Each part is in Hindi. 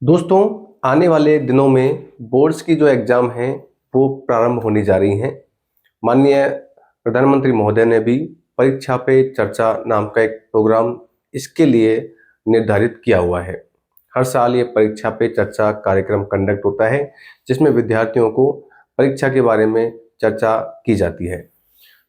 दोस्तों, आने वाले दिनों में बोर्ड्स की जो एग्ज़ाम हैं वो प्रारंभ होने जा रही हैं। माननीय प्रधानमंत्री महोदय ने भी परीक्षा पे चर्चा नाम का एक प्रोग्राम इसके लिए निर्धारित किया हुआ है। हर साल ये परीक्षा पे चर्चा कार्यक्रम कंडक्ट होता है, जिसमें विद्यार्थियों को परीक्षा के बारे में चर्चा की जाती है।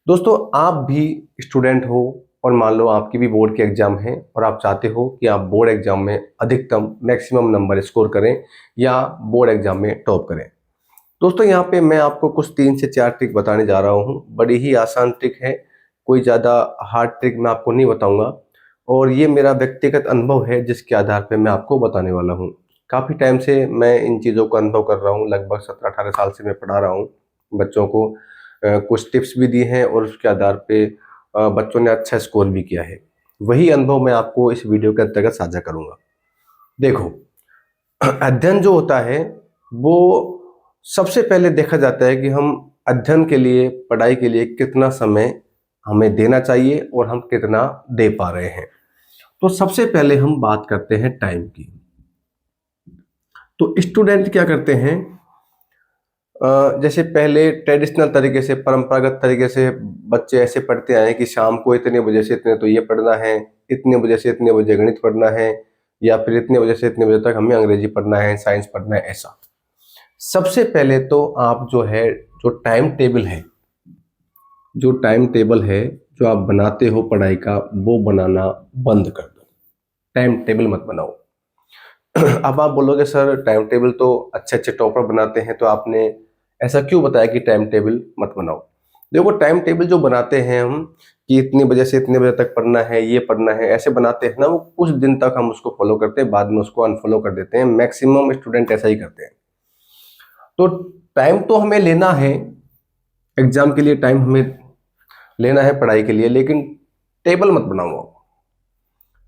दोस्तों, आप भी स्टूडेंट हो और मान लो आपकी भी बोर्ड के एग्जाम है और आप चाहते हो कि आप बोर्ड एग्जाम में अधिकतम मैक्सिमम नंबर स्कोर करें या बोर्ड एग्जाम में टॉप करें। दोस्तों, यहाँ पे मैं आपको कुछ 3 से 4 ट्रिक बताने जा रहा हूँ। बड़ी ही आसान ट्रिक है, कोई ज़्यादा हार्ड ट्रिक मैं आपको नहीं बताऊँगा और ये मेरा व्यक्तिगत अनुभव है जिसके आधार पर मैं आपको बताने वाला हूँ। काफ़ी टाइम से मैं इन चीज़ों का अनुभव कर रहा हूँ, लगभग 17-18 साल से मैं पढ़ा रहा हूँ बच्चों को। कुछ टिप्स भी दी हैं और उसके आधार पे बच्चों ने अच्छा स्कोर भी किया है। वही अनुभव मैं आपको इस वीडियो के अंतर्गत साझा करूँगा। देखो, अध्ययन जो होता है वो सबसे पहले देखा जाता है कि हम अध्ययन के लिए, पढ़ाई के लिए कितना समय हमें देना चाहिए और हम कितना दे पा रहे हैं। तो सबसे पहले हम बात करते हैं टाइम की। तो स्टूडेंट क्या करते हैं, जैसे पहले ट्रेडिशनल तरीके से, परंपरागत तरीके से बच्चे ऐसे पढ़ते आए हैं कि शाम को इतने बजे से इतने तो ये पढ़ना है, इतने बजे से इतने बजे गणित पढ़ना है, या फिर इतने बजे से इतने बजे तक हमें अंग्रेजी पढ़ना है, साइंस पढ़ना है, ऐसा। सबसे पहले तो आप जो है, जो टाइम टेबल है, जो आप बनाते हो पढ़ाई का, वो बनाना बंद कर दो। टाइम टेबल मत बनाओ। अब आप बोलोगे सर, टाइम टेबल तो अच्छे अच्छे टॉपर बनाते हैं, तो आपने ऐसा क्यों बताया कि टाइम टेबल मत बनाओ। देखो, टाइम टेबल जो बनाते हैं हम कि इतने बजे से इतने बजे तक पढ़ना है, ये पढ़ना है, ऐसे बनाते हैं ना, वो कुछ दिन तक हम उसको फॉलो करते हैं, बाद में उसको अनफॉलो कर देते हैं। मैक्सिमम स्टूडेंट ऐसा ही करते हैं। तो टाइम तो हमें लेना है, एग्जाम के लिए टाइम हमें लेना है पढ़ाई के लिए, लेकिन टेबल मत बनाओ।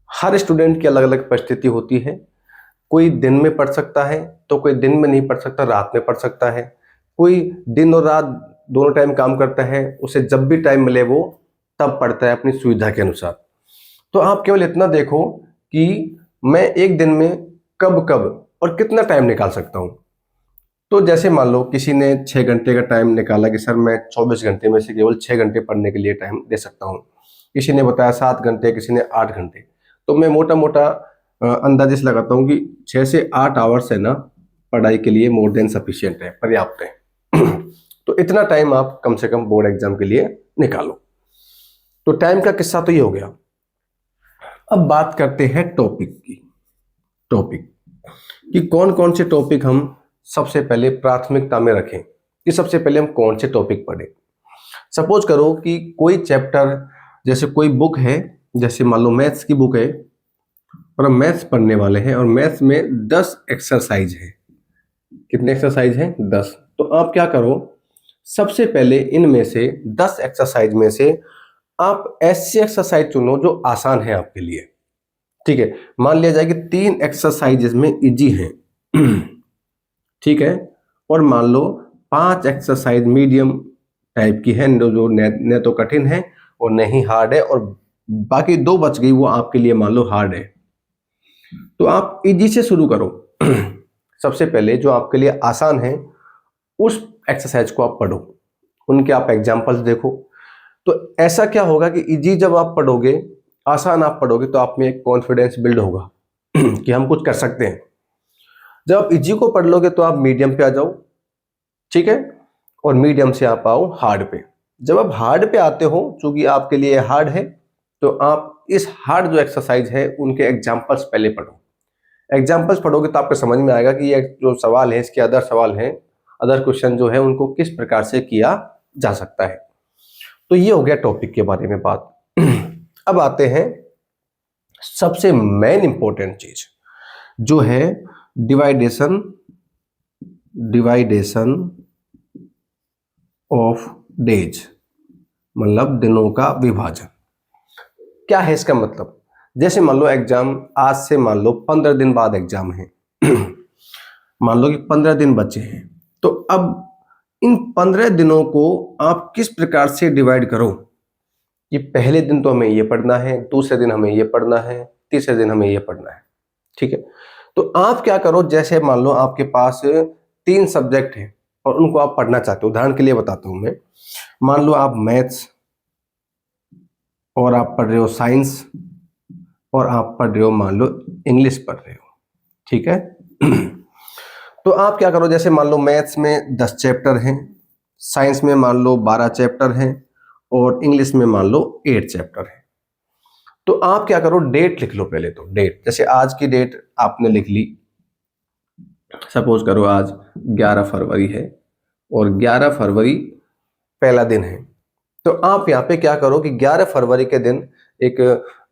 हर स्टूडेंट की अलग अलग परिस्थिति होती है। कोई दिन में पढ़ सकता है तो कोई दिन में नहीं पढ़ सकता, रात में पढ़ सकता है। कोई दिन और रात दोनों टाइम काम करता है, उसे जब भी टाइम मिले वो तब पढ़ता है अपनी सुविधा के अनुसार। तो आप केवल इतना देखो कि मैं एक दिन में कब कब और कितना टाइम निकाल सकता हूँ। तो जैसे मान लो किसी ने 6 घंटे का टाइम निकाला कि सर मैं 24 घंटे में से केवल 6 घंटे पढ़ने के लिए टाइम दे सकता हूँ। किसी ने बताया 7 घंटे, किसी ने 8 घंटे। तो मैं मोटा मोटा अंदाजे से लगाता हूँ कि 6 से 8 आवर्स है ना, पढ़ाई के लिए मोर देन सफिशिएंट है, पर्याप्त है। तो इतना टाइम आप कम से कम बोर्ड एग्जाम के लिए निकालो। तो टाइम का किस्सा तो ये हो गया। अब बात करते हैं टॉपिक की। टॉपिक कि कौन कौन से टॉपिक हम सबसे पहले प्राथमिकता में रखें, कि सबसे पहले हम कौन से टॉपिक पढ़ें। सपोज करो कि कोई चैप्टर, जैसे कोई बुक है, जैसे मान लो मैथ्स की बुक है और हम मैथ्स पढ़ने वाले हैं और मैथ्स में 10 एक्सरसाइज है। कितने एक्सरसाइज हैं? 10। तो आप क्या करो, सबसे पहले इनमें से 10 एक्सरसाइज में से आप ऐसी एक्सरसाइज चुनो जो आसान है आपके लिए। ठीक है, मान लिया जाए कि 3 एक्सरसाइजेज में इजी हैं। ठीक है, और मान लो 5 एक्सरसाइज मीडियम टाइप की है, जो न तो कठिन है और न ही हार्ड है, और बाकी 2 बच गई, वो आपके लिए मान लो हार्ड है। तो आप इजी से शुरू करो। सबसे पहले जो आपके लिए आसान है उस एक्सरसाइज को आप पढ़ो, उनके आप एग्जाम्पल्स देखो। तो ऐसा क्या होगा कि इजी जब आप पढ़ोगे, आसान आप पढ़ोगे, तो आप में एक कॉन्फिडेंस बिल्ड होगा कि हम कुछ कर सकते हैं। जब आप इजी को पढ़ लोगे तो आप मीडियम पे आ जाओ, ठीक है, और मीडियम से आप आओ हार्ड पे। जब आप हार्ड पे आते हो, चूंकि आपके लिए हार्ड है, तो आप इस हार्ड जो एक्सरसाइज है उनके एग्जाम्पल्स पहले पढ़ो। एग्जाम्पल्स पढ़ोगे तो आपको समझ में आएगा कि ये जो सवाल है, इसके अदर सवाल हैं, अदर क्वेश्चन जो है उनको किस प्रकार से किया जा सकता है। तो ये हो गया टॉपिक के बारे में बात। अब आते हैं सबसे मेन इंपॉर्टेंट चीज, जो है डिवाइडेशन ऑफ डेज, मतलब दिनों का विभाजन। क्या है इसका मतलब? जैसे मान लो एग्जाम आज से, मान लो 15 दिन बाद एग्जाम है। मान लो कि 15 दिन बचे हैं, तो अब इन 15 दिनों को आप किस प्रकार से डिवाइड करो कि पहले दिन तो हमें ये पढ़ना है, दूसरे दिन हमें ये पढ़ना है, तीसरे दिन हमें ये पढ़ना है। ठीक है, तो आप क्या करो, जैसे मान लो आपके पास 3 सब्जेक्ट हैं और उनको आप पढ़ना चाहते हो। उदाहरण के लिए बताता हूँ मैं, मान लो आप मैथ्स और आप पढ़ रहे हो साइंस और आप पढ़ रहे हो मान लो इंग्लिश पढ़ रहे हो, ठीक है। तो आप क्या करो, जैसे मान लो मैथ्स में 10 चैप्टर हैं, साइंस में मान लो 12 चैप्टर हैं और इंग्लिश में मान लो 8 चैप्टर हैं। तो आप क्या करो, डेट लिख लो पहले। तो डेट, जैसे आज की डेट आपने लिख ली, सपोज करो आज 11 फरवरी है और 11 फरवरी पहला दिन है। तो आप यहाँ पे क्या करो कि 11 फरवरी के दिन एक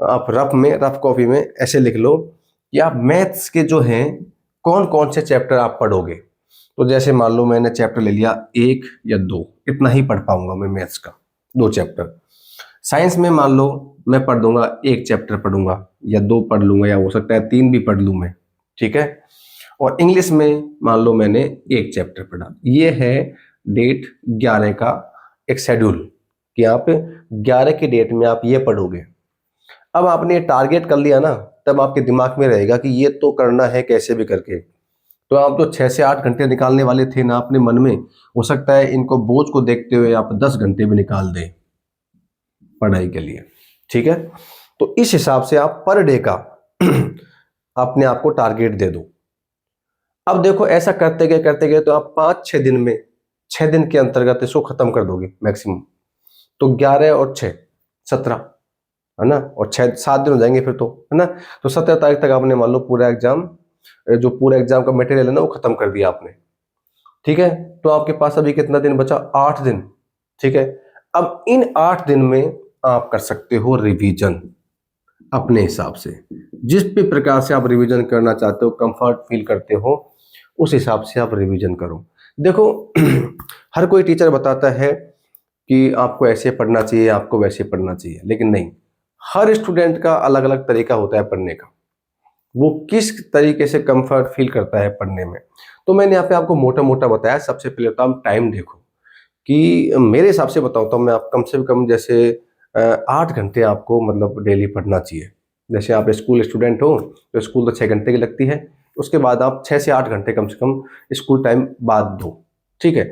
आप रफ कॉपी में ऐसे लिख लो कि आप मैथ्स के जो हैं कौन कौन से चैप्टर आप पढ़ोगे। तो जैसे मान लो मैंने चैप्टर ले लिया 1 या 2, इतना ही पढ़ पाऊंगा मैं मैथ्स का, 2 चैप्टर। साइंस में मान लो मैं पढ़ दूंगा 1 चैप्टर पढ़ूंगा या 2 पढ़ लूंगा, या हो सकता है 3 भी पढ़ लूं मैं, ठीक है। और इंग्लिश में मान लो मैंने 1 चैप्टर पढ़ा। ये है डेट 11 का एक शेड्यूल कि आप 11 की डेट में आप ये पढ़ोगे। अब आपने ये टारगेट कर लिया ना, तब आपके दिमाग में रहेगा कि ये तो करना है कैसे भी करके। तो आप जो 6 से 8 घंटे निकालने वाले थे ना अपने मन में, हो सकता है इनको बोझ को देखते हुए आप 10 घंटे भी निकाल दें पढ़ाई के लिए, ठीक है। तो इस हिसाब से आप पर डे का अपने आप को टारगेट दे दो। अब देखो ऐसा करते गए तो आप 5-6 दिन में, 6 दिन के अंतर्गत इसको खत्म कर दोगे मैक्सिमम। तो 11 और 6 17 है ना, और 6-7 दिन हो जाएंगे फिर तो, है ना। तो 17 तारीख तक आपने मान लो पूरा एग्जाम, जो पूरा एग्जाम का मटेरियल है ना वो खत्म कर दिया आपने, ठीक है। तो आपके पास अभी कितना दिन बचा, 8 दिन, ठीक है। अब इन 8 दिन में आप कर सकते हो रिवीजन अपने हिसाब से, जिस भी प्रकार से आप रिवीजन करना चाहते हो, कंफर्ट फील करते हो, उस हिसाब से आप रिवीजन करो। देखो हर कोई टीचर बताता है कि आपको ऐसे पढ़ना चाहिए, आपको वैसे पढ़ना चाहिए, लेकिन नहीं, हर स्टूडेंट का अलग अलग तरीका होता है पढ़ने का, वो किस तरीके से कंफर्ट फील करता है पढ़ने में। तो मैंने यहाँ पे आपको मोटा मोटा बताया। सबसे पहले तो आप टाइम देखो कि मेरे हिसाब से बताता हूँ मैं, आप कम से कम जैसे 8 घंटे आपको मतलब डेली पढ़ना चाहिए। जैसे आप स्कूल स्टूडेंट हो तो स्कूल तो 6 घंटे की लगती है, उसके बाद आप 6 से 8 घंटे कम से कम स्कूल टाइम बाद दो, ठीक है।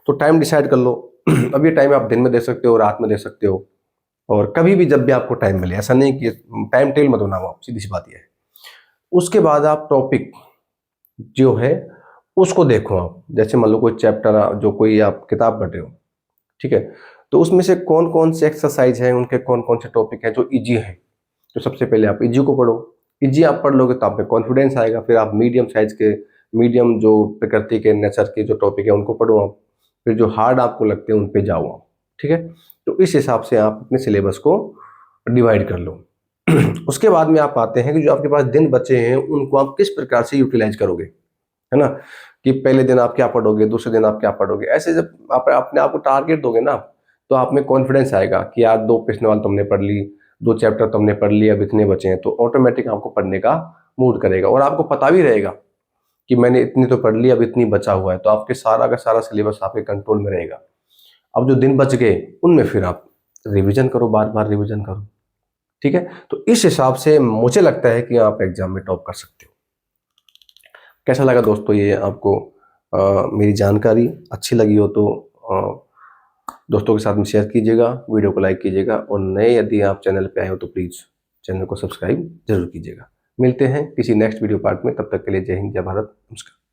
तो टाइम डिसाइड कर लो। अब ये टाइम आप दिन में दे सकते हो, रात में दे सकते हो, और कभी भी जब भी आपको टाइम मिले। ऐसा नहीं कि टाइम टेबल मत बनाओ आप, सीधी सी बात ये है। उसके बाद आप टॉपिक जो है उसको देखो आप, जैसे मान लो कोई चैप्टर, जो कोई आप किताब पढ़ रहे हो, ठीक है। तो उसमें से कौन कौन से एक्सरसाइज हैं, उनके कौन कौन से टॉपिक हैं जो इजी हैं, तो सबसे पहले आप इजी को पढ़ो। इजी आप पढ़ लोगे तो आप में कॉन्फिडेंस आएगा। फिर आप मीडियम साइज के, मीडियम जो प्रकृति के नेचर के जो टॉपिक है उनको पढ़ो आप। फिर जो हार्ड आपको लगते हैं उन पे जाओ आप, ठीक है। तो इस हिसाब से आप अपने सिलेबस को डिवाइड कर लो। उसके बाद में आप आते हैं कि जो आपके पास दिन बचे हैं उनको आप किस प्रकार से यूटिलाइज करोगे, है ना। कि पहले दिन आप क्या पढ़ोगे, दूसरे दिन आप क्या पढ़ोगे। ऐसे जब आप अपने आप को टारगेट दोगे ना, तो आप में कॉन्फिडेंस आएगा कि यार 2 प्रश्नवाल तुमने पढ़ ली, 2 चैप्टर तुमने पढ़ लिए, अब इतने बचे हैं। तो ऑटोमेटिक आपको पढ़ने का मूड करेगा, और आपको पता भी रहेगा कि मैंने इतनी तो पढ़ ली, अब इतनी बचा हुआ है। तो आपके सारा का सारा सिलेबस आपके कंट्रोल में रहेगा। अब जो दिन बच गए उनमें फिर आप रिविजन करो, बार बार रिविजन करो, ठीक है। तो इस हिसाब से मुझे लगता है कि आप एग्जाम में टॉप कर सकते हो। कैसा लगा दोस्तों ये आपको मेरी जानकारी? अच्छी लगी हो तो दोस्तों के साथ में शेयर कीजिएगा, वीडियो को लाइक कीजिएगा, और नए यदि आप चैनल पे आए हो तो प्लीज़ चैनल को सब्सक्राइब जरूर कीजिएगा। मिलते हैं किसी नेक्स्ट वीडियो पार्ट में, तब तक के लिए जय हिंद, जय भारत, नमस्कार।